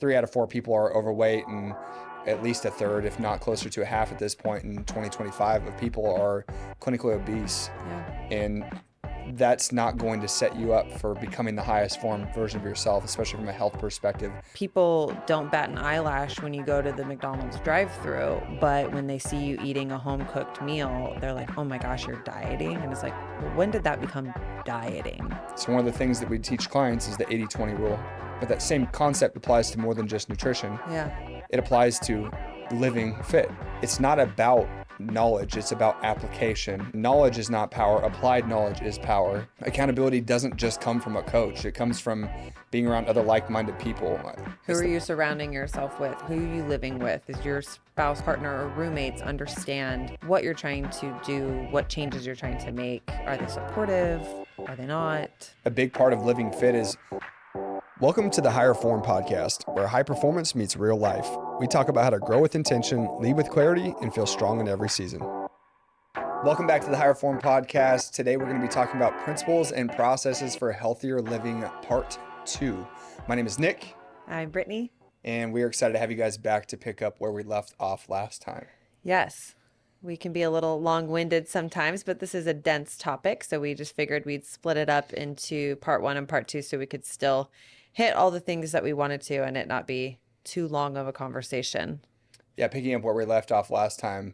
3 out of 4 people are overweight, and at least a third, if not closer to a half at this point in 2025, of people are clinically obese. Yeah. And that's not going to set you up for becoming the highest form version of yourself, especially from a health perspective. People don't bat an eyelash when you go to the McDonald's drive-thru, but when they see you eating a home-cooked meal, they're like, oh my gosh, you're dieting? And it's like, well, when did that become dieting? So one of the things that we teach clients is the 80-20 rule. But that same concept applies to more than just nutrition. Yeah. It applies to living fit. It's not about knowledge, it's about application. Knowledge is not power, applied knowledge is power. Accountability doesn't just come from a coach, it comes from being around other like-minded people. Who are you surrounding yourself with? Who are you living with? Is your spouse, partner, or roommates understand what you're trying to do, what changes you're trying to make? Are they supportive? Are they not? A big part of living fit is welcome to the Higher Form podcast, where high performance meets real life. We talk about how to grow with intention, lead with clarity, and feel strong in every season. Welcome back to the Higher Form podcast. Today we're going to be talking about principles and processes for healthier living, part 2. My name is Nick. I'm Britni. And we are excited to have you guys back to pick up where we left off last time. Yes. We can be a little long-winded sometimes, but this is a dense topic, so we just figured we'd split it up into part 1 and part 2 so we could still hit all the things that we wanted to and it not be too long of a conversation. Yeah, picking up where we left off last time,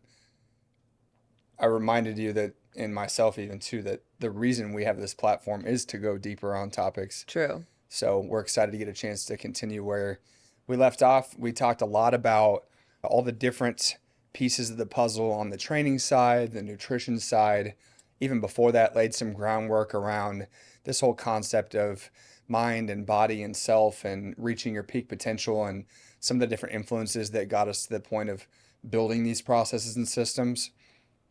I reminded you that, and myself even too, that the reason we have this platform is to go deeper on topics. True. So we're excited to get a chance to continue where we left off. We talked a lot about all the different pieces of the puzzle on the training side, the nutrition side. Even before that, laid some groundwork around this whole concept of mind and body and self and reaching your peak potential and some of the different influences that got us to the point of building these processes and systems.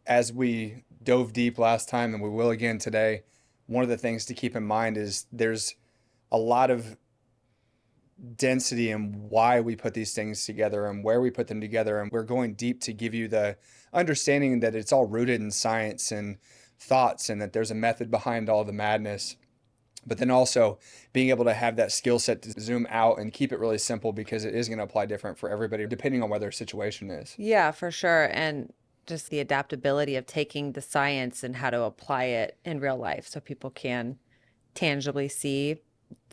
As we dove deep last time, and we will again today, one of the things to keep in mind is there's a lot of density in why we put these things together and where we put them together. And we're going deep to give you the understanding that it's all rooted in science and thoughts and that there's a method behind all the madness. But then also being able to have that skill set to zoom out and keep it really simple, because it is going to apply different for everybody depending on what their situation is. Yeah, for sure. And just the adaptability of taking the science and how to apply it in real life so people can tangibly see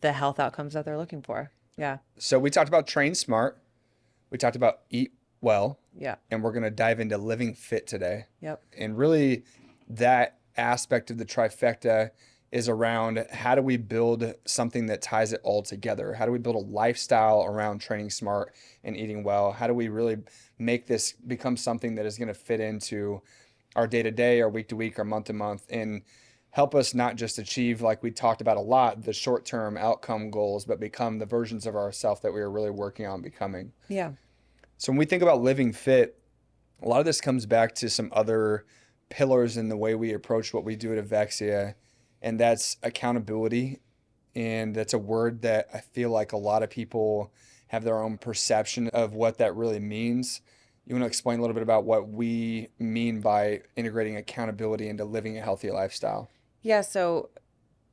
the health outcomes that they're looking for. Yeah. So we talked about train smart. We talked about eat well. Yeah. And we're going to dive into living fit today. Yep. And really that aspect of the trifecta is around how do we build something that ties it all together? How do we build a lifestyle around training smart and eating well? How do we really make this become something that is going to fit into our day-to-day, our week-to-week, our month-to-month, and help us not just achieve, like we talked about a lot, the short-term outcome goals, but become the versions of ourselves that we are really working on becoming. Yeah. So when we think about living fit, a lot of this comes back to some other pillars in the way we approach what we do at Avexia, and that's accountability. And that's a word that I feel like a lot of people have their own perception of what that really means. You want to explain a little bit about what we mean by integrating accountability into living a healthy lifestyle? Yeah. So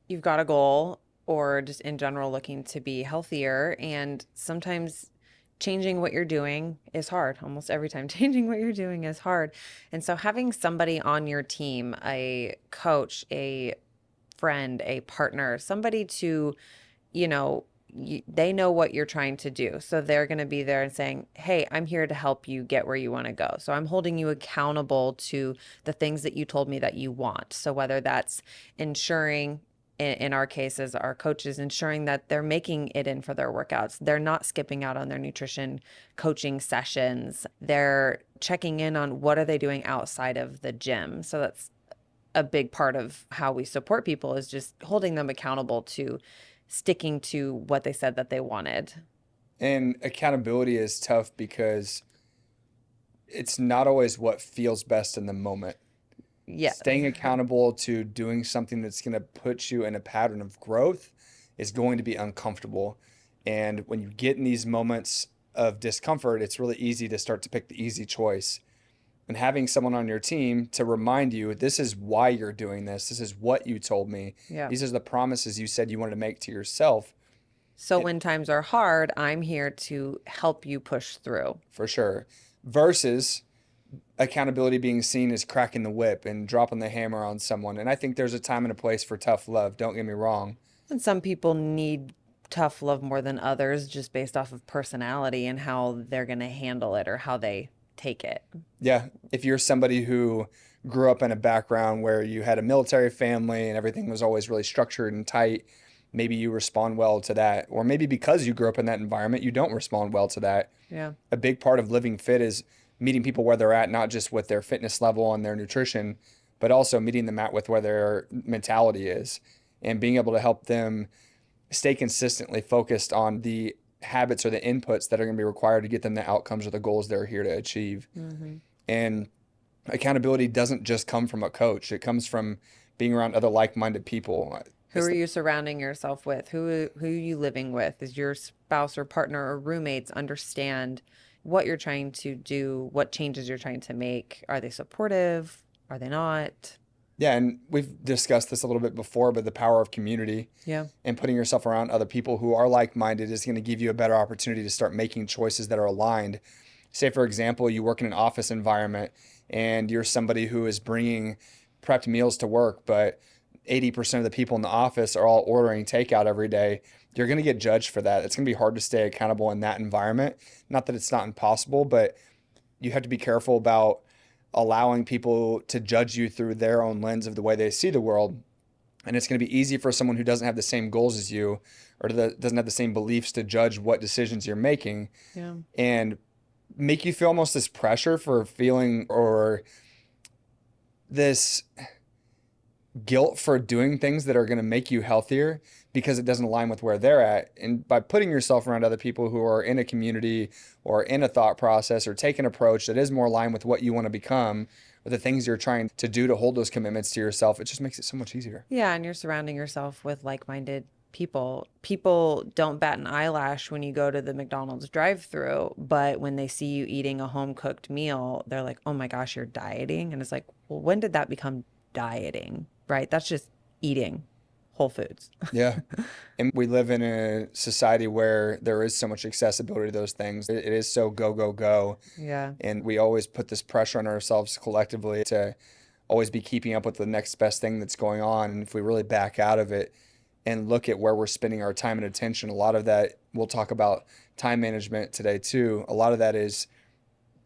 you've got a goal, or just in general looking to be healthier, and sometimes changing what you're doing is hard. Almost every time changing what you're doing is hard. And so having somebody on your team, a coach, a friend, a partner, somebody to, they know what you're trying to do. So they're going to be there and saying, hey, I'm here to help you get where you want to go. So I'm holding you accountable to the things that you told me that you want. So whether that's ensuring, in our cases, our coaches ensuring that they're making it in for their workouts, they're not skipping out on their nutrition coaching sessions, they're checking in on what are they doing outside of the gym. So that's a big part of how we support people, is just holding them accountable to sticking to what they said that they wanted. And accountability is tough because it's not always what feels best in the moment. Yeah. Staying accountable to doing something that's going to put you in a pattern of growth is going to be uncomfortable. And when you get in these moments of discomfort, it's really easy to start to pick the easy choice. And having someone on your team to remind you, this is why you're doing this. This is what you told me. Yeah. These are the promises you said you wanted to make to yourself. So when times are hard, I'm here to help you push through. For sure. Versus accountability being seen as cracking the whip and dropping the hammer on someone. And I think there's a time and a place for tough love. Don't get me wrong. And some people need tough love more than others just based off of personality and how they're going to handle it or how they take it. Yeah. If you're somebody who grew up in a background where you had a military family and everything was always really structured and tight, maybe you respond well to that. Or maybe because you grew up in that environment, you don't respond well to that. Yeah. A big part of living fit is meeting people where they're at, not just with their fitness level and their nutrition, but also meeting them at with where their mentality is and being able to help them stay consistently focused on the habits or the inputs that are going to be required to get them the outcomes or the goals they're here to achieve. Mm-hmm. And accountability doesn't just come from a coach. It comes from being around other like-minded people. Who are you surrounding yourself with? Who are you living with? Is your spouse or partner or roommates understand what you're trying to do, what changes you're trying to make? Are they supportive? Are they not? Yeah, and we've discussed this a little bit before, but the power of community Yeah. and putting yourself around other people who are like-minded is going to give you a better opportunity to start making choices that are aligned. Say, for example, you work in an office environment and you're somebody who is bringing prepped meals to work, but 80% of the people in the office are all ordering takeout every day. You're going to get judged for that. It's going to be hard to stay accountable in that environment. Not that it's not impossible, but you have to be careful about allowing people to judge you through their own lens of the way they see the world. And it's going to be easy for someone who doesn't have the same goals as you or doesn't have the same beliefs to judge what decisions you're making Yeah. and make you feel almost this pressure for feeling or this guilt for doing things that are going to make you healthier because it doesn't align with where they're at. And by putting yourself around other people who are in a community or in a thought process or take an approach that is more aligned with what you want to become or the things you're trying to do to hold those commitments to yourself, it just makes it so much easier. Yeah, and you're surrounding yourself with like-minded people. People don't bat an eyelash when you go to the McDonald's drive-through, but when they see you eating a home-cooked meal, they're like, "Oh my gosh, you're dieting." And it's like, "Well, when did that become dieting?" Right? That's just eating whole foods. Yeah. And we live in a society where there is so much accessibility to those things. It is so go, go, go. Yeah. And we always put this pressure on ourselves collectively to always be keeping up with the next best thing that's going on. And if we really back out of it and look at where we're spending our time and attention, a lot of that, we'll talk about time management today too. A lot of that is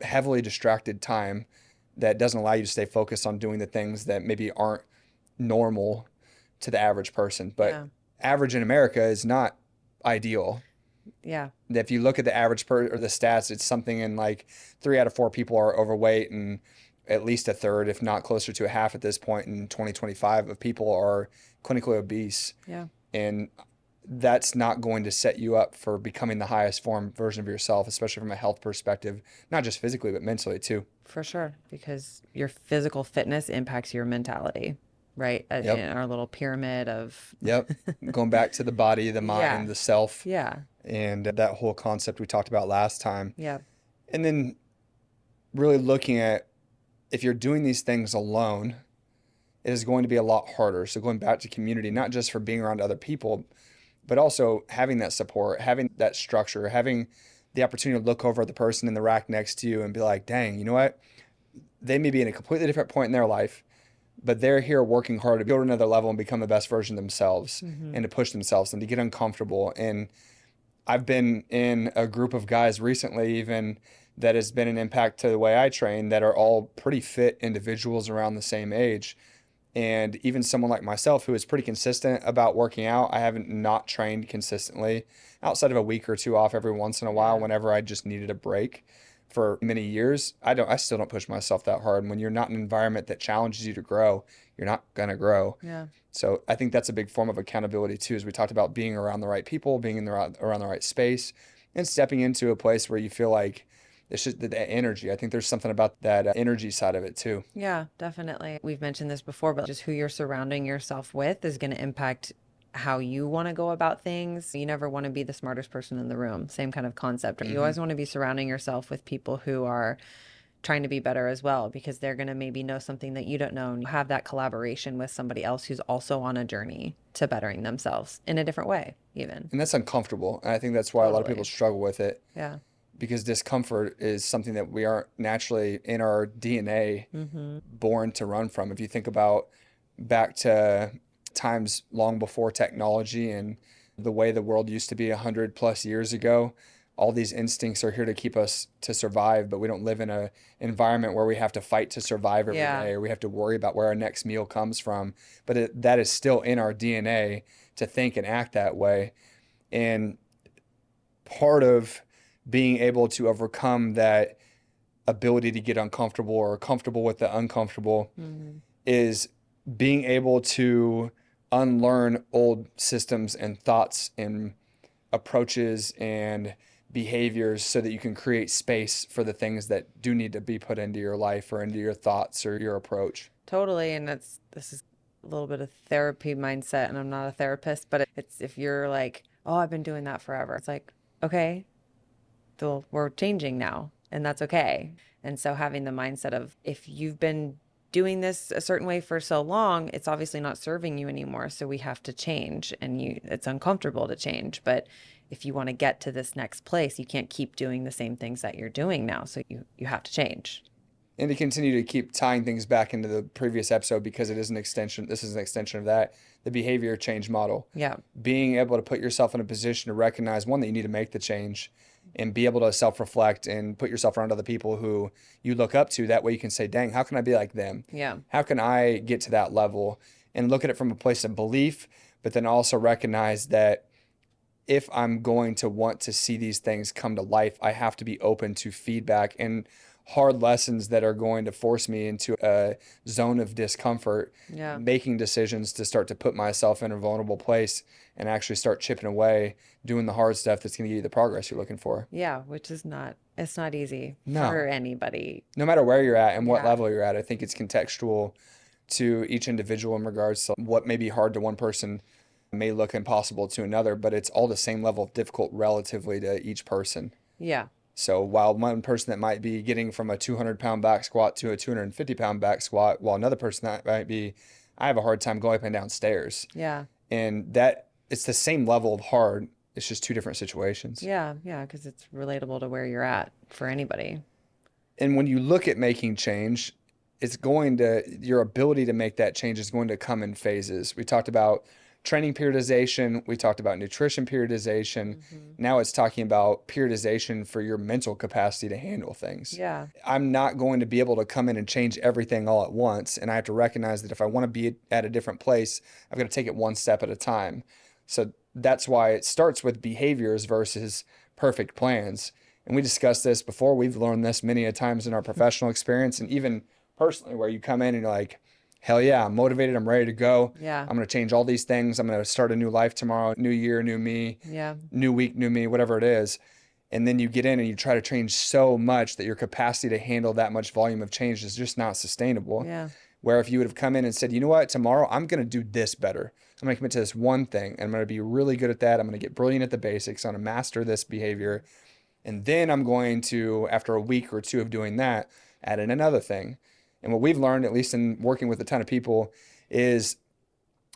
heavily distracted time that doesn't allow you to stay focused on doing the things that maybe aren't normal to the average person. But Yeah. average in America is not ideal. Yeah. If you look at the average or the stats, it's something in like 3 out of 4 people are overweight, and at least a third, if not closer to a half at this point in 2025, of people are clinically obese. Yeah. And that's not going to set you up for becoming the highest form version of yourself, especially from a health perspective, not just physically, but mentally too. For sure, because your physical fitness impacts your mentality, right? Yep. In our little pyramid of Yep. Going back to the body, the mind, Yeah. the self, Yeah. and that whole concept we talked about last time. Yeah. And then really looking at if you're doing these things alone, it is going to be a lot harder. So going back to community, not just for being around other people, but also having that support, having that structure, having the opportunity to look over at the person in the rack next to you and be like, dang, you know what? They may be in a completely different point in their life, but they're here working hard to go to another level and become the best version of themselves and to push themselves and to get uncomfortable. And I've been in a group of guys recently, even that has been an impact to the way I train, that are all pretty fit individuals around the same age. And even someone like myself who is pretty consistent about working out, I haven't not trained consistently outside of a week or two off every once in a while Yeah. whenever I just needed a break for many years. I still don't push myself that hard. And when you're not in an environment that challenges you to grow, you're not going to grow. Yeah. So I think that's a big form of accountability too, as we talked about being around the right people, being in around the right space, and stepping into a place where you feel like it's just the energy. I think there's something about that energy side of it too. Yeah, definitely. We've mentioned this before, but just who you're surrounding yourself with is going to impact how you want to go about things. You never want to be the smartest person in the room. Same kind of concept. You always want to be surrounding yourself with people who are trying to be better as well, because they're going to maybe know something that you don't know, and you have that collaboration with somebody else who's also on a journey to bettering themselves in a different way, even. And that's uncomfortable. And I think that's why a lot of people Totally. struggle with it, Yeah. because discomfort is something that we aren't naturally in our DNA Mm-hmm. born to run from. If you think about back to times long before technology and the way the world used to be 100 plus years ago, all these instincts are here to keep us to survive, but we don't live in a environment where we have to fight to survive every Yeah. day, or we have to worry about where our next meal comes from. But that is still in our DNA to think and act that way. And part of being able to overcome that ability to get uncomfortable or comfortable with the uncomfortable Mm-hmm. is being able to unlearn old systems and thoughts and approaches and behaviors so that you can create space for the things that do need to be put into your life or into your thoughts or your approach. Totally. And this is a little bit of therapy mindset, and I'm not a therapist, but it's if you're like, oh, I've been doing that forever. It's like, okay, well, we're changing now, and that's okay. And so having the mindset of if you've been doing this a certain way for so long, it's obviously not serving you anymore. So we have to change, and it's uncomfortable to change. But if you want to get to this next place, you can't keep doing the same things that you're doing now. So you have to change. And to continue to keep tying things back into the previous episode, because it is an extension, this is an extension of that, the behavior change model. Yeah. Being able to put yourself in a position to recognize, one, that you need to make the change and be able to self-reflect and put yourself around other people who you look up to. That way you can say, dang, how can I be like them? Yeah. How can I get to that level? And look at it from a place of belief, but then also recognize that if I'm going to want to see these things come to life, I have to be open to feedback and hard lessons that are going to force me into a zone of discomfort, Yeah. making decisions to start to put myself in a vulnerable place and actually start chipping away, doing the hard stuff that's going to give you the progress you're looking for. Yeah. Which is it's not easy for No, anybody. no matter where you're at and what Yeah. level you're at, I think it's contextual to each individual in regards to what may be hard to one person may look impossible to another, but it's all the same level of difficult relatively to each person. Yeah. So while one person that might be getting from a 200-pound back squat to a 250-pound back squat, while another person that might be, I have a hard time going up and down stairs. Yeah. And that it's the same level of hard. It's just two different situations. Yeah. Yeah. Because it's relatable to where you're at for anybody. And when you look at making change, your ability to make that change is going to come in phases. We talked about training periodization. We talked about nutrition periodization. Mm-hmm. Now it's talking about periodization for your mental capacity to handle things. Yeah. I'm not going to be able to come in and change everything all at once. And I have to recognize that if I want to be at a different place, I've got to take it one step at a time. So that's why it starts with behaviors versus perfect plans. And we discussed this before. We've learned this many a times in our professional experience and even personally, where you come in and you're like, hell yeah, I'm motivated. I'm ready to go. Yeah. I'm going to change all these things. I'm going to start a new life tomorrow, new year, new me, Yeah. new week, new me, whatever it is. And then you get in and you try to change so much that your capacity to handle that much volume of change is just not sustainable. Yeah. Where if you would have come in and said, you know what, tomorrow I'm going to do this better. I'm going to commit to this one thing and I'm going to be really good at that. I'm going to get brilliant at the basics. I'm going to master this behavior. And then I'm going to, after a week or two of doing that, add in another thing. And what we've learned, at least in working with a ton of people, is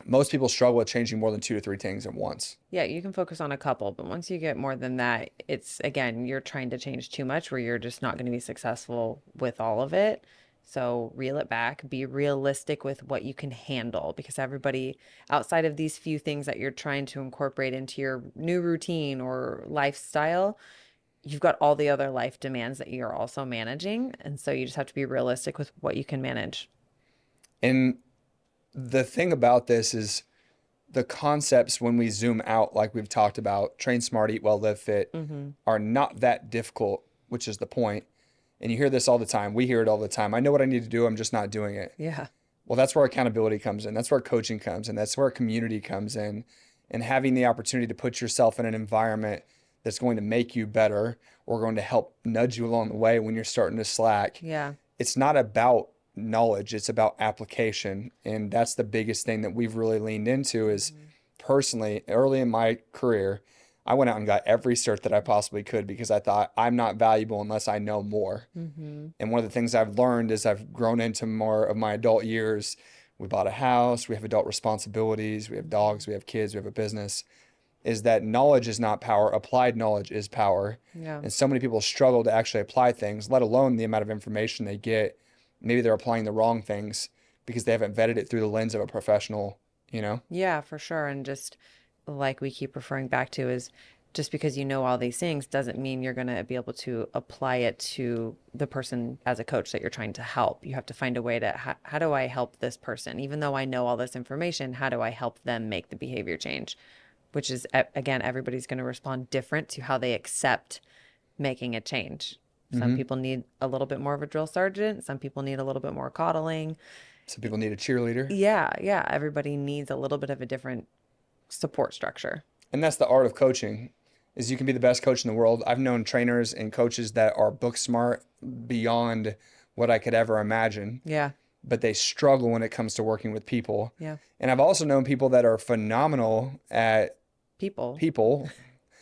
most people struggle with changing more than 2 to 3 things at once. Yeah, you can focus on a couple, but once you get more than that, it's again, you're trying to change too much where you're just not going to be successful with all of it. So reel it back, be realistic with what you can handle, because everybody outside of these few things that you're trying to incorporate into your new routine or lifestyle, you've got all the other life demands that you're also managing. And so you just have to be realistic with what you can manage. And the thing about this is the concepts, when we zoom out, like we've talked about, train smart, eat well, live fit, Mm-hmm. are not that difficult, which is the point. And you hear this all the time. We hear it all the time. I know what I need to do. I'm just not doing it. Yeah. Well, that's where accountability comes in. That's where coaching comes in. That's where community comes in. And having the opportunity to put yourself in an environment that's going to make you better or going to help nudge you along the way when you're starting to slack. Yeah. It's not about knowledge, it's about application. And that's the biggest thing that we've really leaned into is personally, early in my career, I went out and got every cert that I possibly could because I thought I'm not valuable unless I know more. Mm-hmm. And one of the things I've learned as I've grown into more of my adult years, we bought a house, we have adult responsibilities, we have Mm-hmm. dogs, we have kids, we have a business, is that knowledge is not power, applied knowledge is power. Yeah. And so many people struggle to actually apply things, let alone the amount of information they get. Maybe they're applying the wrong things because they haven't vetted it through the lens of a professional, you know? Yeah, for sure. And just like we keep referring back to is just because you know all these things doesn't mean you're going to be able to apply it to the person as a coach that you're trying to help. You have to find a way to, how do I help this person? Even though I know all this information, how do I help them make the behavior change? Which is, again, everybody's going to respond different to how they accept making a change. Some Hmm. people need a little bit more of a drill sergeant. Some people need a little bit more coddling. Some people need a cheerleader. Yeah, yeah. Everybody needs a little bit of a different support structure. And that's the art of coaching, is you can be the best coach in the world. I've known trainers and coaches that are book smart beyond what I could ever imagine, Yeah, but they struggle when it comes to working with people. yeah. And I've also known people that are phenomenal at People. people.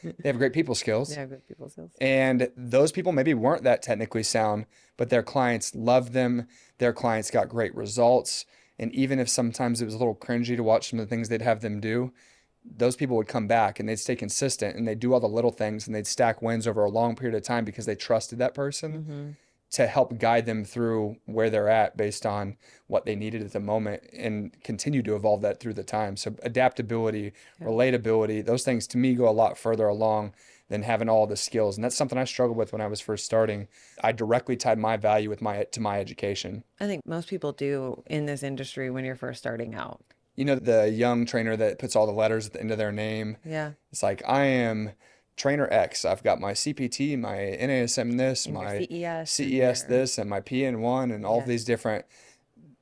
They have great people skills. Yeah, good people skills. And those people maybe weren't that technically sound, but their clients loved them. Their clients got great results. And even if sometimes it was a little cringy to watch some of the things they'd have them do, those people would come back and they'd stay consistent and they'd do all the little things and they'd stack wins over a long period of time because they trusted that person Mm-hmm. to help guide them through where they're at based on what they needed at the moment and continue to evolve that through the time. So adaptability, Yeah. relatability, those things to me go a lot further along than having all the skills. And that's something I struggled with when I was first starting. I directly tied my value with my education. I think most people do in this industry when you're first starting out. You know, the young trainer that puts all the letters at the end of their name. Yeah. It's like, I am trainer X. I've got my CPT, my NASM this, And your my CES and CES your, this, and my PN1 and all yes. these different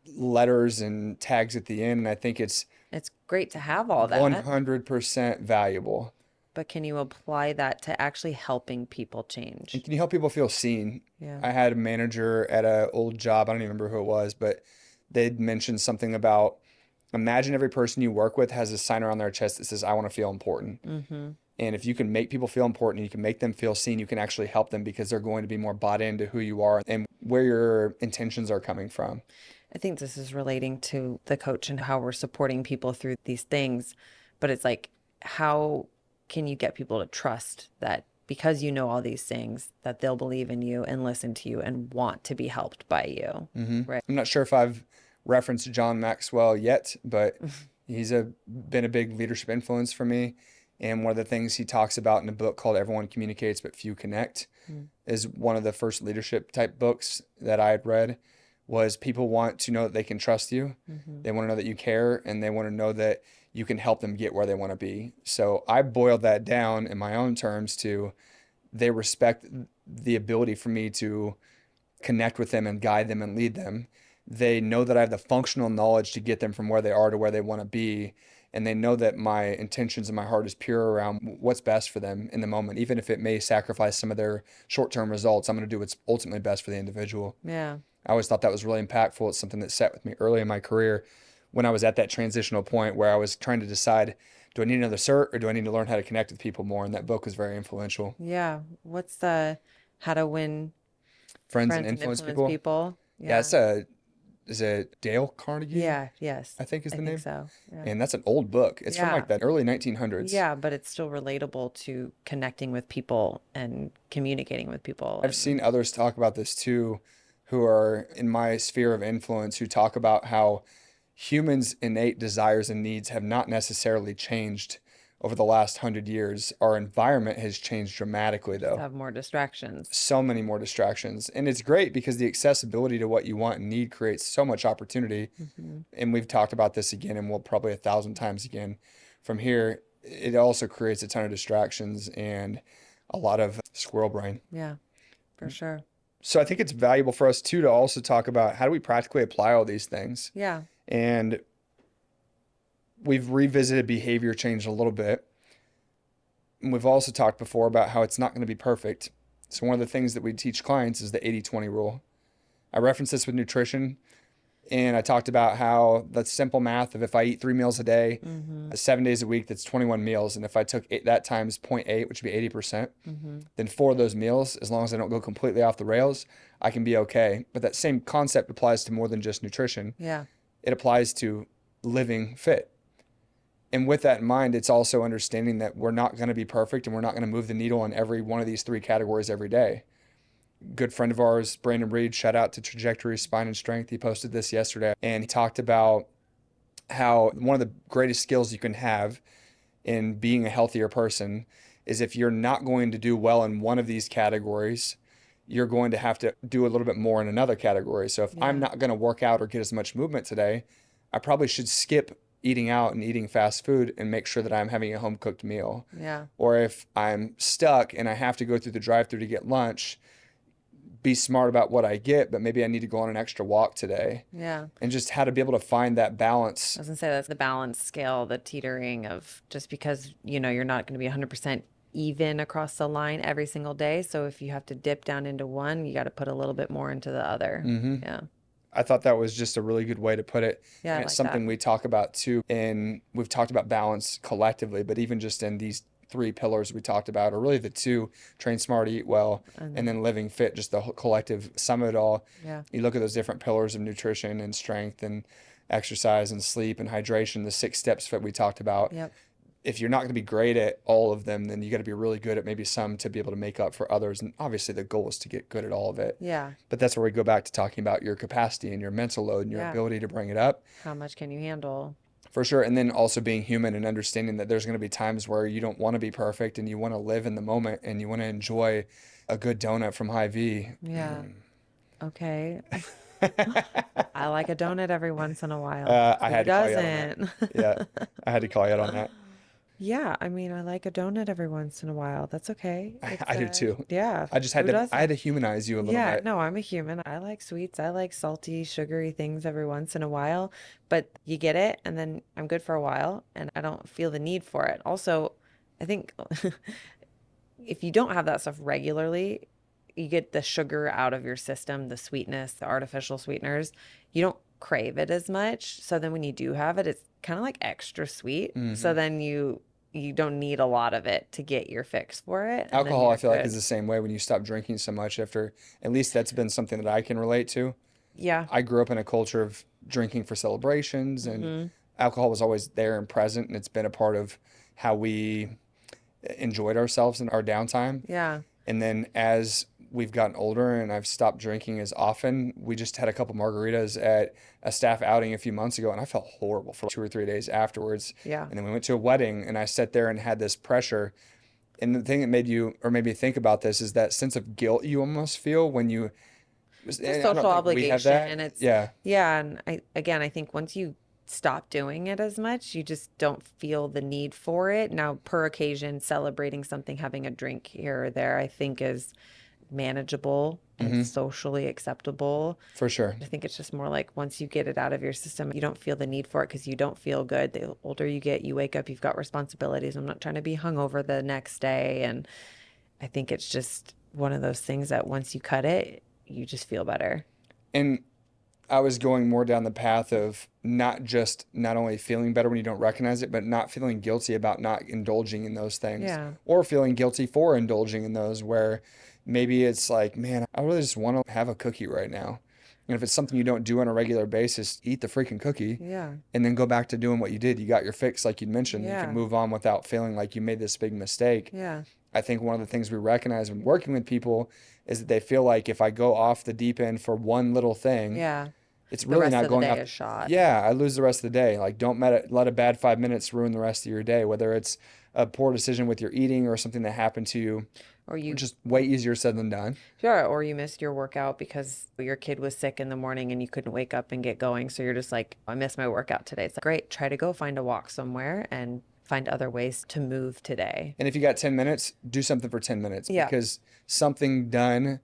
letters and tags at the end. And I think it's It's great to have all that, 100% valuable. but can you apply that to actually helping people change? And can you help people feel seen? Yeah. I had a manager at an old job. I don't even remember who it was, but they'd mentioned something about imagine every person you work with has a sign around their chest that says, I want to feel important. Mm-hmm. And if you can make people feel important, you can make them feel seen, you can actually help them because they're going to be more bought into who you are and where your intentions are coming from. I think this is relating to the coach and how we're supporting people through these things. But it's like, how can you get people to trust that because you know all these things, that they'll believe in you and listen to you and want to be helped by you? Right. I'm not sure if I've referenced John Maxwell yet, but he's been a big leadership influence for me. And one of the things he talks about in a book called Everyone Communicates But Few Connect is one of the first leadership type books that I had read was people want to know that they can trust you. Mm-hmm. They want to know that you care and they want to know that you can help them get where they want to be. So I boiled that down in my own terms to they respect the ability for me to connect with them and guide them and lead them. They know that I have the functional knowledge to get them from where they are to where they want to be. And they know that my intentions and my heart is pure around what's best for them in the moment. Even if it may sacrifice some of their short-term results, I'm going to do what's ultimately best for the individual. Yeah. I always thought that was really impactful. It's something that sat with me early in my career when I was at that transitional point where I was trying to decide, do I need another cert or do I need to learn how to connect with people more? And that book was very influential. Yeah. What's the how to win Friends and friends and Influence influence People. people? Yeah, Yeah. is it Dale Carnegie? Yeah. Yes. I think is I the think name. so. Yeah. And that's an old book. It's from Yeah. like that early 1900s. Yeah, but it's still relatable to connecting with people and communicating with people. I've seen others talk about this too, who are in my sphere of influence, who talk about how humans' innate desires and needs have not necessarily changed over the last 100 years. Our environment has changed dramatically, Just though. have more distractions. So many more distractions. And it's great because the accessibility to what you want and need creates so much opportunity. Hmm. And we've talked about this again, and we'll probably 1,000 times again from here. It also creates a ton of distractions and a lot of squirrel brain. Yeah, for sure. So I think it's valuable for us too to also talk about how do we practically apply all these things. Yeah. And we've revisited behavior change a little bit. And we've also talked before about how it's not going to be perfect. So one of the things that we teach clients is the 80-20 rule. I reference this with nutrition. And I talked about how that's simple math of if I eat 3 meals a day, Mm-hmm. 7 days a week, that's 21 meals. And if I took that times 0.8, which would be 80%, Mm-hmm. then 4 of those meals, as long as I don't go completely off the rails, I can be okay. But that same concept applies to more than just nutrition. Yeah. It applies to living fit. And with that in mind, it's also understanding that we're not going to be perfect and we're not going to move the needle on every one of these three categories every day. Good friend of ours, Brandon Reed, shout out to Trajectory Spine and Strength. He posted this yesterday and he talked about how one of the greatest skills you can have in being a healthier person is if you're not going to do well in one of these categories, you're going to have to do a little bit more in another category. So if I'm Yeah. not going to work out or get as much movement today, I probably should skip eating out and eating fast food and make sure that I'm having a home cooked meal. Yeah. Or if I'm stuck and I have to go through the drive-through to get lunch, be smart about what I get, but maybe I need to go on an extra walk today. Yeah. And just how to be able to find that balance. I was gonna say that's the balance scale, the teetering of just because, you're not gonna be 100% even across the line every single day. So if you have to dip down into one, you got to put a little bit more into the other. hmm Yeah. I thought that was just a really good way to put it. Yeah, I And it's like that. something we talk about too. And we've talked about balance collectively, but even just in these three pillars we talked about, or really the two: train smart, eat well, And and then, then living fit, just the whole collective sum of it all. yeah. You look at those different pillars of nutrition and strength and exercise and sleep and hydration, the 6 steps that we talked about. Yep. If you're not going to be great at all of them, then you got to be really good at maybe some to be able to make up for others. And obviously, the goal is to get good at all of it. Yeah. But that's where we go back to talking about your capacity and your mental load and your Yeah. ability to bring it up How much can you handle? for sure. And then also being human and understanding that there's going to be times where you don't want to be perfect and you want to live in the moment and you want to enjoy a good donut from Hy-Vee. Yeah. Okay. I like a donut every once in a while. I Who had to call you out on that. doesn't? Yeah, I had to call you out on that. Yeah, I mean, I like a donut every once in a while. That's okay. I do too. Yeah, I just had who to I had doesn't? to humanize you a little Yeah, bit. no, I'm a human. I like sweets. I like salty, sugary things every once in a while, but you get it, and then I'm good for a while, and I don't feel the need for it. Also, I think if you don't have that stuff regularly, you get the sugar out of your system, the sweetness, the artificial sweeteners. You don't crave it as much. So then when you do have it, it's kind of like extra sweet. So hmm then you don't need a lot of it to get your fix for it, and then Alcohol, I you're feel like, is good. the same way when you stop drinking so much after, at least that's been something that I can relate to. Yeah. I grew up in a culture of drinking for celebrations, and Hmm. alcohol was always there and present, and it's been a part of how we enjoyed ourselves in our downtime. Yeah. And then as we've gotten older and I've stopped drinking as often, we just had a couple margaritas at a staff outing a few months ago, and I felt horrible for 2 or 3 days afterwards. Yeah. And then we went to a wedding, and I sat there and had this pressure. And the thing that made me think about this is that sense of guilt you almost feel when you, It's a and I social don't think we have obligation, that. and it's Yeah, yeah, and I think once you stop doing it as much, you just don't feel the need for it. Now, per occasion, celebrating something, having a drink here or there, I think is manageable and hmm socially acceptable. for sure. I think it's just more like once you get it out of your system, you don't feel the need for it because you don't feel good. The older you get, you wake up, you've got responsibilities. I'm not trying to be hungover the next day. And I think it's just one of those things that once you cut it, you just feel better. And I was going more down the path of not only feeling better when you don't recognize it, but not feeling guilty about not indulging in those things Yeah. or feeling guilty for indulging in those where maybe it's like, man, I really just want to have a cookie right now. And if it's something you don't do on a regular basis, eat the freaking cookie Yeah. and then go back to doing what you did. You got your fix, like you mentioned. You can Yeah. move on without feeling like you made this big mistake. Yeah. I think one of the things we recognize when working with people is that they feel like if I go off the deep end for one little thing, Yeah. it's The really rest not of the going day off. is shot. Yeah, I lose the rest of the day. Like, don't let a bad 5 minutes ruin the rest of your day, whether it's a poor decision with your eating or something that happened to you, Or you, which is way easier said than done. sure, or you missed your workout because your kid was sick in the morning and you couldn't wake up and get going. So you're just like, I missed my workout today. It's like, great, try to go find a walk somewhere and find other ways to move today. And if you got 10 minutes, do something for 10 minutes Yeah. because something done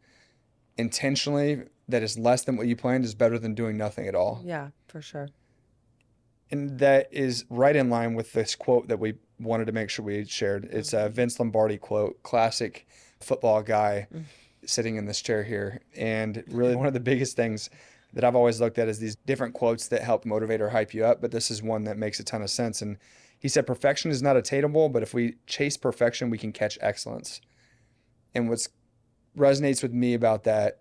intentionally that is less than what you planned is better than doing nothing at all. Yeah, for sure. And that is right in line with this quote that we wanted to make sure we shared. It's a Mhm. Vince Lombardi quote, classic football guy Mm. sitting in this chair here. And really, one of the biggest things that I've always looked at as these different quotes that help motivate or hype you up, but this is one that makes a ton of sense. And he said, perfection is not attainable, but if we chase perfection, we can catch excellence. And what resonates with me about that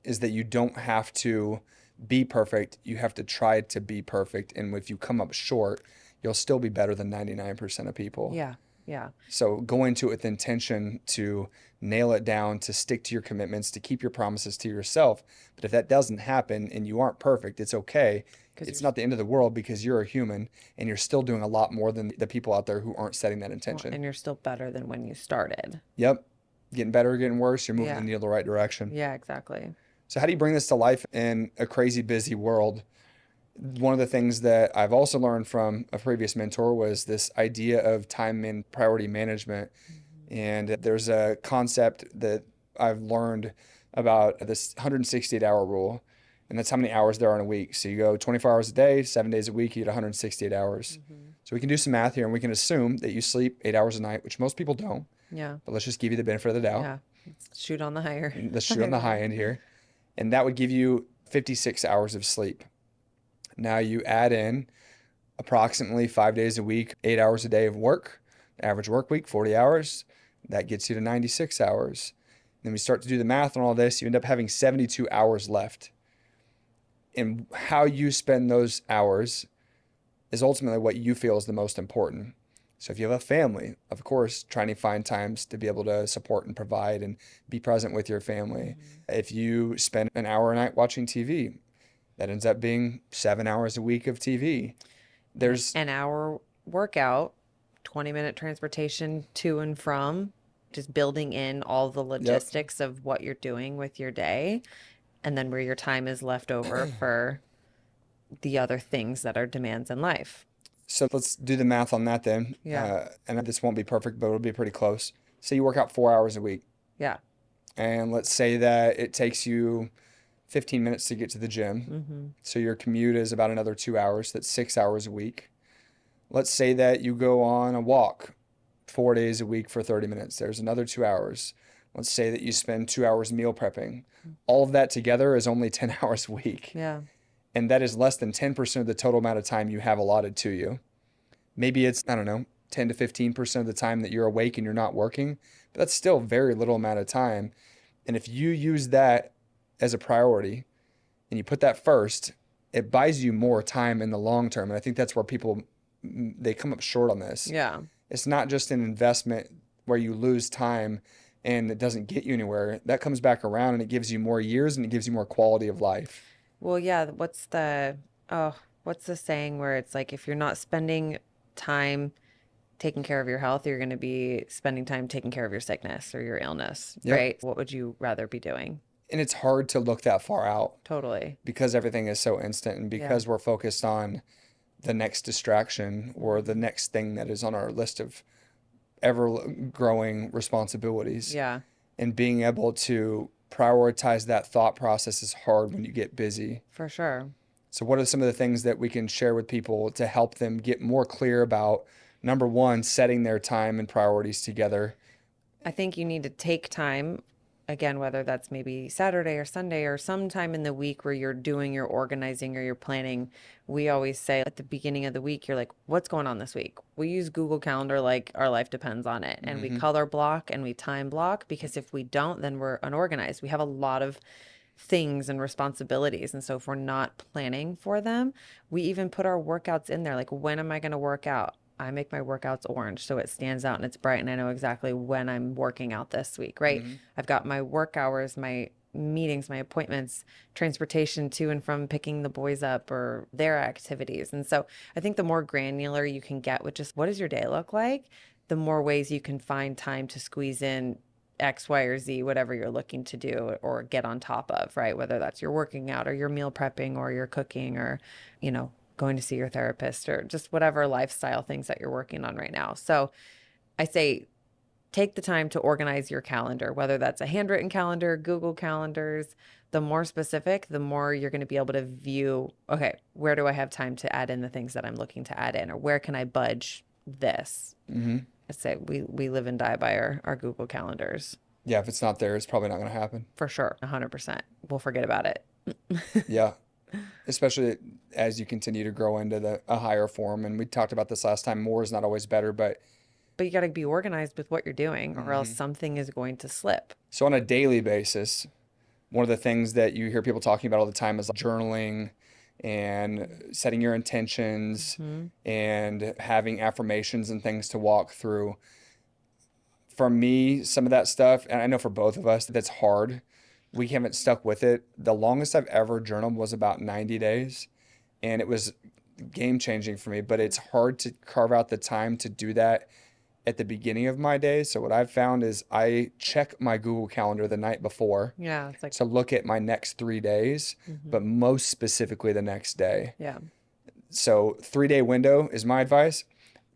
is that you don't have to be perfect. You have to try to be perfect. And if you come up short, you'll still be better than 99% of people. Yeah. Yeah. So go into it with intention to nail it down, to stick to your commitments, to keep your promises to yourself. But if that doesn't happen and you aren't perfect, it's okay. Because It's not the end of the world because you're a human and you're still doing a lot more than the people out there who aren't setting that intention. and you're still better than when you started. Yep. Getting better, getting worse, you're moving Yeah. the needle the right direction. Yeah, exactly. So how do you bring this to life in a crazy busy world? One of the things that I've also learned from a previous mentor was this idea of time and priority management. And there's a concept that I've learned about this 168-hour rule. And that's how many hours there are in a week. So you go 24 hours a day, 7 days a week, you get 168 hours. So we can do some math here and we can assume that you sleep 8 hours a night, which most people don't. Yeah. But let's just give you the benefit of the doubt. Yeah. Let's shoot on the higher. Let's shoot on the high end here. And that would give you 56 hours of sleep. Now you add in approximately 5 days a week, 8 hours a day of work, average work week, 40 hours. That gets you to 96 hours. Then we start to do the math on all this. You end up having 72 hours left. And how you spend those hours is ultimately what you feel is the most important. So if you have a family, of course, trying to find times to be able to support and provide and be present with your family. If you spend an hour a night watching TV, that ends up being 7 hours a week of TV. There's An hour workout, 20-minute transportation to and from, just building in all the logistics of what you're doing with your day, and then where your time is left over for the other things that are demands in life. So let's do the math on that then. Yeah. And this won't be perfect, but it'll be pretty close. Say you work out 4 hours a week. Yeah. And let's say that it takes you 15 minutes to get to the gym. So your commute is about another 2 hours. That's 6 hours a week. Let's say that you go on a walk 4 days a week for 30 minutes. There's another 2 hours. Let's say that you spend 2 hours meal prepping. All of that together is only 10 hours a week. Yeah. And that is less than 10% of the total amount of time you have allotted to you. Maybe it's, I don't know, 10 to 15% of the time that you're awake and you're not working, but that's still very little amount of time. And if you use that as a priority and you put that first, it buys you more time in the long term. And I think that's where people, they come up short on this. Yeah. It's not just an investment where you lose time and it doesn't get you anywhere. That comes back around and it gives you more years and it gives you more quality of life. Well, yeah, what's the saying where it's like if you're not spending time taking care of your health, you're going to be spending time taking care of your sickness or your illness, Yep. right? What would you rather be doing? And it's hard to look that far out Totally. because everything is so instant and because we're focused on the next distraction or the next thing that is on our list of ever growing responsibilities. Yeah. And being able to prioritize that thought process is hard when you get busy. For sure. So what are some of the things that we can share with people to help them get more clear about, number one, setting their time and priorities together? I think you need to take time, again, whether that's maybe Saturday or Sunday or sometime in the week where you're doing your organizing or your planning. We always say at the beginning of the week, you're like, what's going on this week? We use Google Calendar like our life depends on it. And we color block and we time block, because if we don't, then we're unorganized. We have a lot of things and responsibilities. And so if we're not planning for them, we even put our workouts in there. Like, when am I going to work out? I make my workouts orange so it stands out and it's bright and I know exactly when I'm working out this week, right? I've got my work hours, my meetings, my appointments, transportation to and from picking the boys up or their activities. And so I think the more granular you can get with just what does your day look like, the more ways you can find time to squeeze in X, Y, or Z, whatever you're looking to do or get on top of, right? Whether that's your working out or your meal prepping or your cooking or, going to see your therapist or just whatever lifestyle things that you're working on right now. So I say take the time to organize your calendar, whether that's a handwritten calendar, Google calendars. The more specific, the more you're going to be able to view, okay, where do I have time to add in the things that I'm looking to add in, or where can I budge this? I say we live and die by our Google calendars. Yeah, if it's not there, it's probably not going to happen. For sure. 100%. We'll forget about it. Yeah. Especially as you continue to grow into a higher form. And we talked about this last time. More is not always better, but But you got to be organized with what you're doing, or else mhm. something is going to slip. So on a daily basis, one of the things that you hear people talking about all the time is like journaling and setting your intentions Hmm. and having affirmations and things to walk through. For me, some of that stuff, and I know for both of us, that's hard. We haven't stuck with it. The longest I've ever journaled was about 90 days, and it was game changing for me, but it's hard to carve out the time to do that at the beginning of my day. So what I've found is I check my Google Calendar the night before Yeah, it's like, to look at my next 3 days, hmm, but most specifically the next day. yeah, So 3 day window is my advice.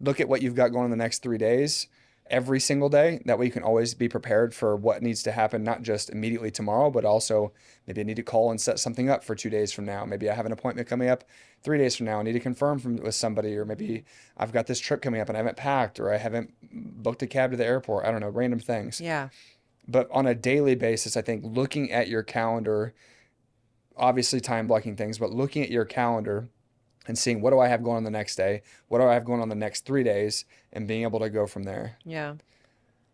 Look at what you've got going in the next 3 days every single day. That way you can always be prepared for what needs to happen, not just immediately tomorrow, but also maybe I need to call and set something up for 2 days from now. Maybe I have an appointment coming up 3 days from now. I need to confirm with somebody, or maybe I've got this trip coming up and I haven't packed, or I haven't booked a cab to the airport. I don't know, random things. yeah, But on a daily basis, I think looking at your calendar, obviously time blocking things, but looking at your calendar and seeing what do I have going on the next day, what do I have going on the next 3 days, and being able to go from there. yeah,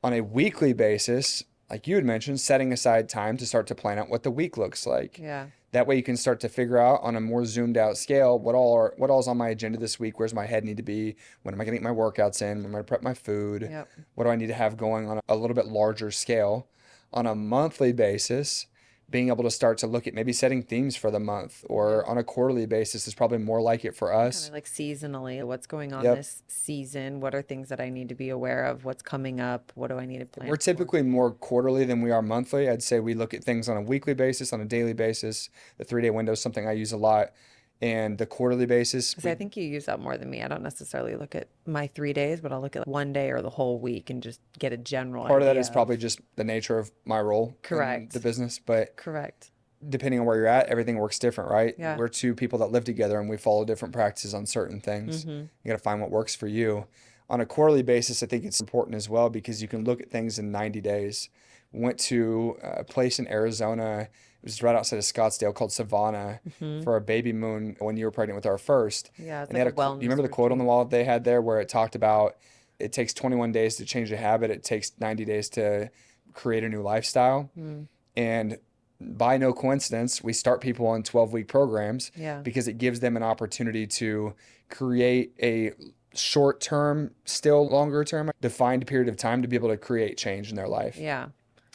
On a weekly basis, like you had mentioned, setting aside time to start to plan out what the week looks like. yeah, That way you can start to figure out on a more zoomed out scale what all is on my agenda this week, where's my head need to be, when am I gonna get my workouts in, when am I gonna prep my food, yep. what do I need to have going on a little bit larger scale. On a monthly basis, being able to start to look at maybe setting themes for the month, Yeah. or on a quarterly basis is probably more like it for Kind of us. like seasonally, what's going on Yep. this season? What are things that I need to be aware of? What's coming up? What do I need to We're plan for? typically more quarterly than we are monthly. I'd say we look at things on a weekly basis, on a daily basis. The 3 day window is something I use a lot. And the quarterly basis, Because I we think you use that more than me. I don't necessarily look at my 3 days, but I'll look at one day or the whole week and just get a general part of that is idea probably of. just the nature of my role in the Correct. business. But Correct. depending on where you're at, everything works different, right? Yeah. We're two people that live together and we follow different practices on certain things. Mm-hmm. You got to find what works for you. On a quarterly basis, I think it's important as well because you can look at things in 90 days. We went to a place in Arizona. It was right outside of Scottsdale called Savannah Mm-hmm. for a baby moon when you were pregnant with our first. Yeah, it's And they like had a do you remember wellness the quote on the retreat. wall that they had there where it talked about it takes 21 days to change a habit, it takes 90 days to create a new lifestyle. Mm. And by no coincidence, we start people on 12-week programs Yeah. because it gives them an opportunity to create a short term, still longer term, defined period of time to be able to create change in their life. Yeah.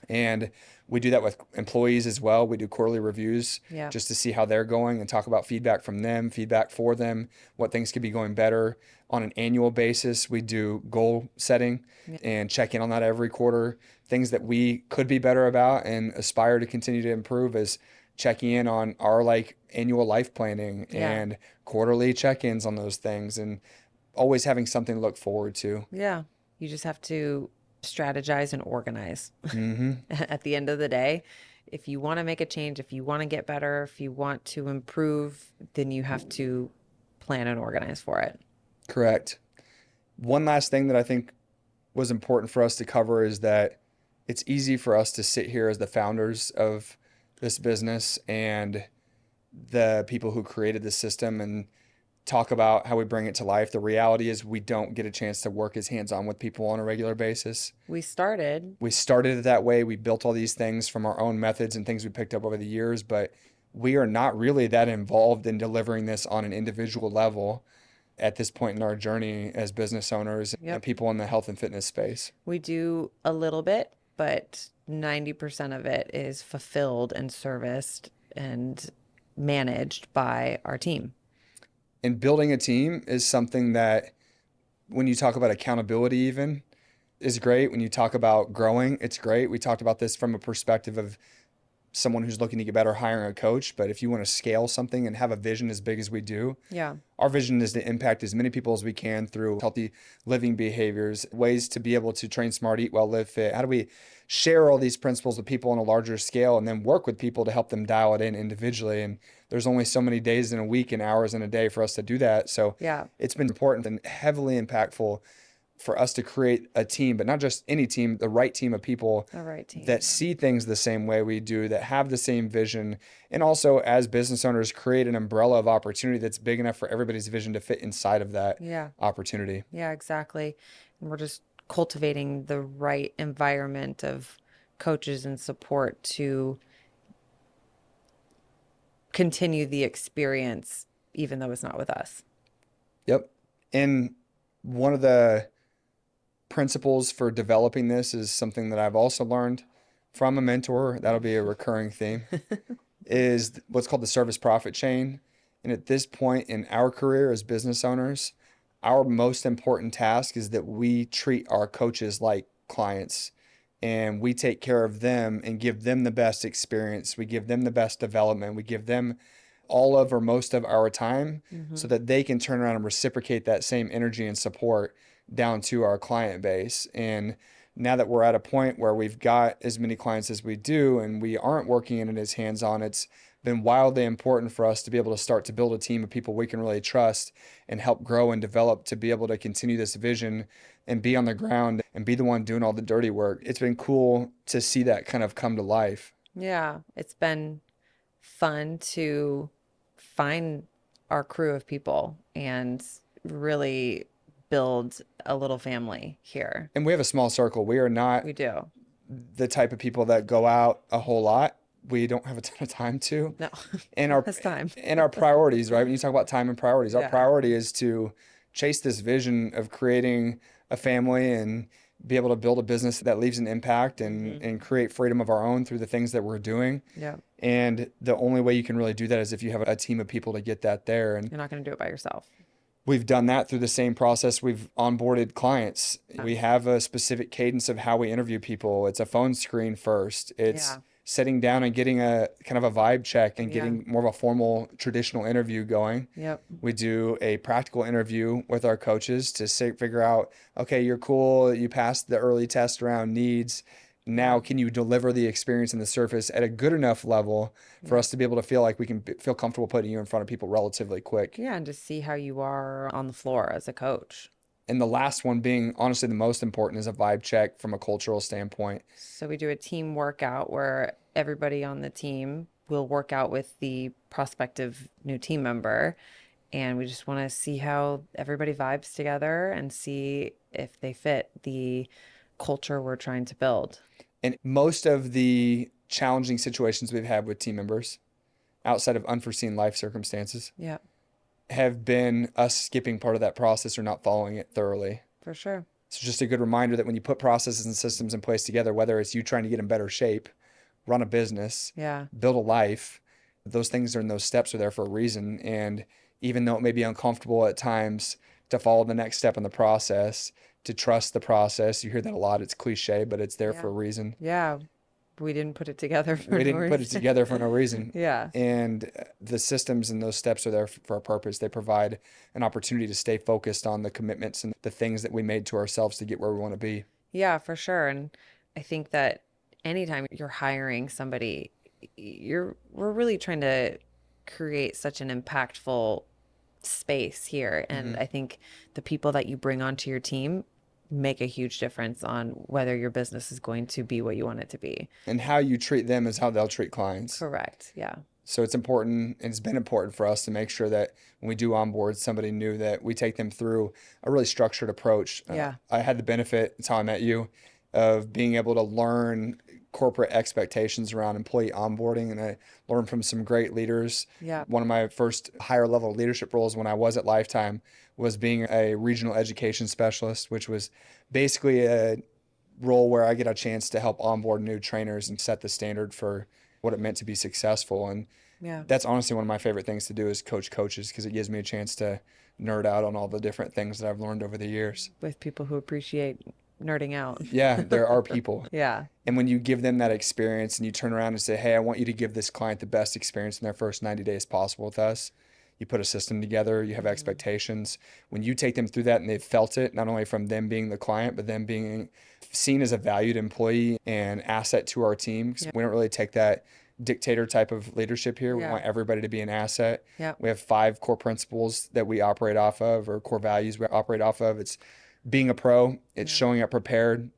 And we do that with employees as well. We do quarterly reviews Yeah. just to see how they're going and talk about feedback from them, feedback for them, what things could be going better. On an annual basis, we do goal setting Yeah. and check in on that every quarter. Things that we could be better about and aspire to continue to improve is checking in on our like annual life planning Yeah. and quarterly check-ins on those things and always having something to look forward to. Yeah. You just have to strategize and organize Hmm. at the end of the day. If you want to make a change, if you want to get better, if you want to improve, then you have to plan and organize for it. Correct. One last thing that I think was important for us to cover is that it's easy for us to sit here as the founders of this business and the people who created the system and talk about how we bring it to life. The reality is we don't get a chance to work as hands-on with people on a regular basis. We started, We started it that way. We built all these things from our own methods and things we picked up over the years, but we are not really that involved in delivering this on an individual level at this point in our journey as business owners and yep, people in the health and fitness space. we do a little bit, but 90% of it is fulfilled and serviced and managed by our team. And building a team is something that when you talk about accountability even is great. When you talk about growing, it's great. We talked about this from a perspective of someone who's looking to get better hiring a coach, but if you want to scale something and have a vision as big as we do, Yeah. our vision is to impact as many people as we can through healthy living behaviors, ways to be able to train smart, eat well, live fit. How do we share all these principles with people on a larger scale and then work with people to help them dial it in individually? And there's only so many days in a week and hours in a day for us to do that. So Yeah. it's been important and heavily impactful for us to create a team, but not just any team, the right team of people The right team. that see things the same way we do, that have the same vision, and also as business owners create an umbrella of opportunity that's big enough for everybody's vision to fit inside of that Yeah. opportunity. Yeah, exactly. And we're just cultivating the right environment of coaches and support to continue the experience, even though it's not with us. Yep. And one of the principles for developing this is something that I've also learned from a mentor. That'll be a recurring theme, is what's called the service profit chain. And at this point in our career as business owners, our most important task is that we treat our coaches like clients, and we take care of them and give them the best experience. We give them the best development. We give them all of or most of our time Mm-hmm. so that they can turn around and reciprocate that same energy and support down to our client base. And now that we're at a point where we've got as many clients as we do and we aren't working in it as hands-on, it's been wildly important for us to be able to start to build a team of people we can really trust and help grow and develop to be able to continue this vision and be on the ground and be the one doing all the dirty work. It's been cool to see that kind of come to life. Yeah, it's been fun to find our crew of people and really build a little family here. And we have a small circle. We are not We do. the type of people that go out a whole lot. We don't have a ton of time to. No, And our this time. and our priorities, right? When you talk about time and priorities, our Yeah. priority is to chase this vision of creating a family and be able to build a business that leaves an impact and create freedom of our own through the things that we're doing. Yeah. And the only way you can really do that is if you have a team of people to get that there. And You're not going to do it by yourself. we've done that through the same process. We've onboarded clients. We have a specific cadence of how we interview people. It's a phone screen first. It's Yeah. sitting down and getting a kind of a vibe check and Yeah. getting more of a formal traditional interview going. Yep. We do a practical interview with our coaches to figure out, okay, you're cool. You passed the early test around needs. Now, can you deliver the experience in the surface at a good enough level for us to be able to feel like we can feel comfortable putting you in front of people relatively quick? Yeah, and just see how you are on the floor as a coach. And the last one being honestly the most important is a vibe check from a cultural standpoint. So we do a team workout where everybody on the team will work out with the prospective new team member. And we just want to see how everybody vibes together and see if they fit the culture we're trying to build. And most of the challenging situations we've had with team members, outside of unforeseen life circumstances, Yeah, have been us skipping part of that process or not following it thoroughly. for sure. It's just a good reminder that when you put processes and systems in place together, whether it's you trying to get in better shape, run a business, Yeah, build a life, those things are in those steps are there for a reason. And even though it may be uncomfortable at times to follow the next step in the process, to trust the process, you hear that a lot. It's cliche, but it's there for a reason. yeah. We didn't put it together for We no didn't put it reason. together for no reason. Yeah, And the systems and those steps are there for a purpose. They provide an opportunity to stay focused on the commitments and the things that we made to ourselves to get where we want to be. yeah, for sure. And I think that anytime you're hiring somebody, we're really trying to create such an impactful space here. And I think the people that you bring onto your team make a huge difference on whether your business is going to be what you want it to be. And how you treat them is how they'll treat clients. Correct. Yeah. So it's important, and it's been important for us to make sure that when we do onboard somebody new, that we take them through a really structured approach. Yeah. I had the benefit, it's how I met you, of being able to learn corporate expectations around employee onboarding, and I learned from some great leaders. Yeah. One of my first higher level leadership roles when I was at Lifetime was being a regional education specialist, which was basically a role where I get a chance to help onboard new trainers and set the standard for what it meant to be successful. And Yeah. that's honestly one of my favorite things to do is coach coaches because it gives me a chance to nerd out on all the different things that I've learned over the years. With people who appreciate nerding out. Yeah, there are people. Yeah. And when you give them that experience and you turn around and say, hey, I want you to give this client the best experience in their first 90 days possible with us, you put a system together, you have expectations. When you take them through that and they've felt it, not only from them being the client, but them being seen as a valued employee and asset to our team. 'Cause we don't really take that dictator type of leadership here. We want everybody to be an asset. Yeah. We have 5 core principles that we operate off of, or core values we operate off of. It's being a pro, it's Yeah. showing up prepared,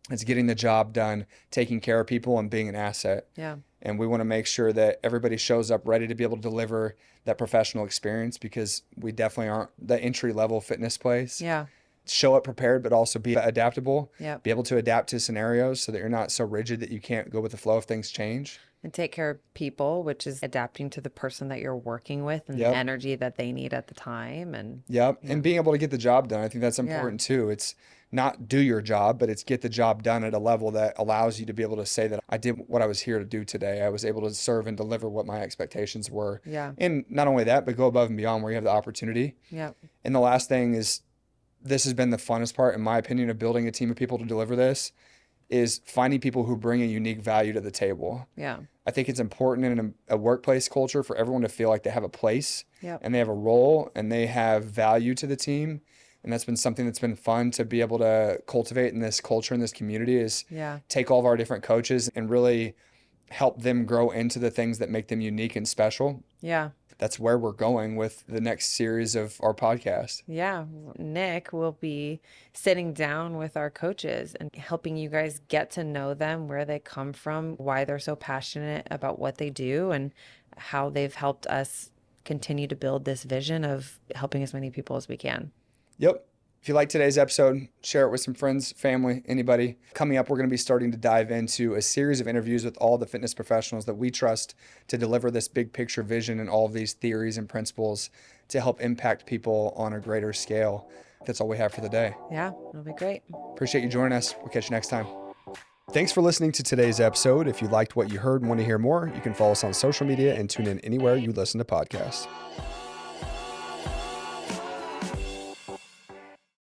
it's getting the job done, taking care of people, and being an asset. Yeah. And we want to make sure that everybody shows up ready to be able to deliver that professional experience, because we definitely aren't the entry level fitness place. Yeah. Show up prepared, but also be adaptable, Yep. be able to adapt to scenarios so that you're not so rigid that you can't go with the flow if things change. And take care of people, which is adapting to the person that you're working with and the Yep. energy that they need at the time. And Yep. yeah. And being able to get the job done. I think that's Yeah. important too. It's not do your job, but it's get the job done at a level that allows you to be able to say that I did what I was here to do today. I was able to serve and deliver what my expectations were. Yeah. And not only that, but go above and beyond where you have the opportunity. Yeah. And the last thing is, this has been the funnest part, in my opinion, of building a team of people to deliver this, is finding people who bring a unique value to the table. Yeah. I think it's important in a workplace culture for everyone to feel like they have a place Yep. and they have a role and they have value to the team. And that's been something that's been fun to be able to cultivate in this culture, in this community, is Yeah. take all of our different coaches and really help them grow into the things that make them unique and special. Yeah. That's where we're going with the next series of our podcast. Yeah. Nick will be sitting down with our coaches and helping you guys get to know them, where they come from, why they're so passionate about what they do, and how they've helped us continue to build this vision of helping as many people as we can. Yep. If you like today's episode, share it with some friends, family, anybody. Coming up, we're going to be starting to dive into a series of interviews with all the fitness professionals that we trust to deliver this big picture vision and all of these theories and principles to help impact people on a greater scale. That's all we have for the day. Yeah, it'll be great. Appreciate you joining us. We'll catch you next time. Thanks for listening to today's episode. If you liked what you heard and want to hear more, you can follow us on social media and tune in anywhere you listen to podcasts.